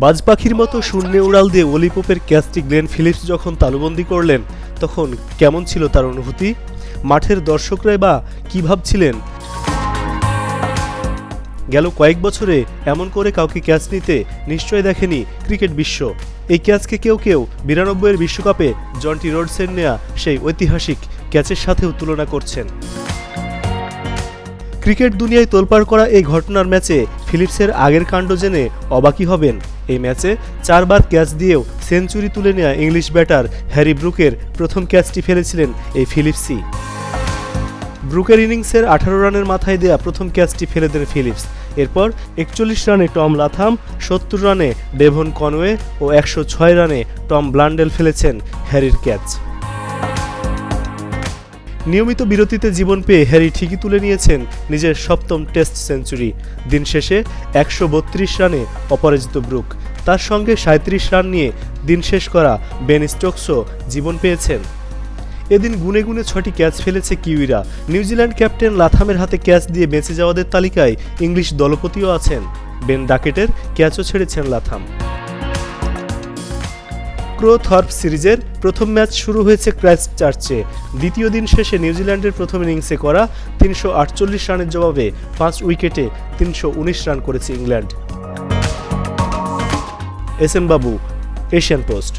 বাজ পাখির মতো শূন্যে উড়াল দিয়ে ওলি পোপের ক্যাচটি গ্লেন ফিলিপস যখন তালুবন্দি করলেন তখন কেমন ছিল তার অনুভূতি? মাঠের দর্শকরাই বা কী ভাবছিলেন? গেল কয়েক বছরে এমন করে কাউকে ক্যাচ নিতে নিশ্চয় দেখেনি ক্রিকেট বিশ্ব। এই ক্যাচকে কেউ কেউ 92-এর বিশ্বকাপে জন্টি রোডসের নেয়া সেই ঐতিহাসিক ক্যাচের সাথেও তুলনা করছেন। ক্রিকেট দুনিয়ায় তোলপাড় করা এই ঘটনার ম্যাচে ফিলিপসের আগের কাণ্ড জেনে অবাকই হবেন। এই ম্যাচে 4 বার ক্যাচ দিয়েও সেঞ্চুরি তুলে নেওয়া ইংলিশ ব্যাটার হ্যারি ব্রুকের প্রথম ক্যাচটি ফেলেছিলেন এই ফিলিপসই। ব্রুকের ইনিংসের 18 রানের মাথায় দেয়া প্রথম ক্যাচটি ফেলে দেন ফিলিপস। এরপর 41 রানে টম লাথাম, 70 রানে ডেভন কনওয়ে ও 106 রানে টম ব্লান্ডেল ফেলেছেন হ্যারির ক্যাচ। নিয়মিত বিরতিতে জীবন পেয়ে হ্যারি ঠিকই তুলে নিয়েছেন নিজের 7ম টেস্ট সেঞ্চুরি। দিন শেষে 132 রানে অপরাজিত ব্রুক। তার সঙ্গে 37 রান নিয়ে দিন শেষ করা বেন স্টোকসও জীবন পেয়েছেন। এদিন গুনে গুনে 6টি ক্যাচ ফেলেছে কিউইরা। নিউজিল্যান্ড ক্যাপ্টেন লাথামের হাতে ক্যাচ দিয়ে বেঁচে যাওয়াদের তালিকায় ইংলিশ দলপতিও আছেন। বেন ডাকেটের ক্যাচও ছেড়েছেন লাথাম। ক্রো থর্প সিরিজের প্রথম ম্যাচ শুরু হয়েছে ক্রাইস্টচার্চে। দ্বিতীয় দিন শেষে নিউজিল্যান্ডের প্রথম ইনিংসে করা 348 রানের জবাবে 5 উইকেটে 319 রান করেছে ইংল্যান্ড। এস এম বাবু, এশিয়ান পোস্ট।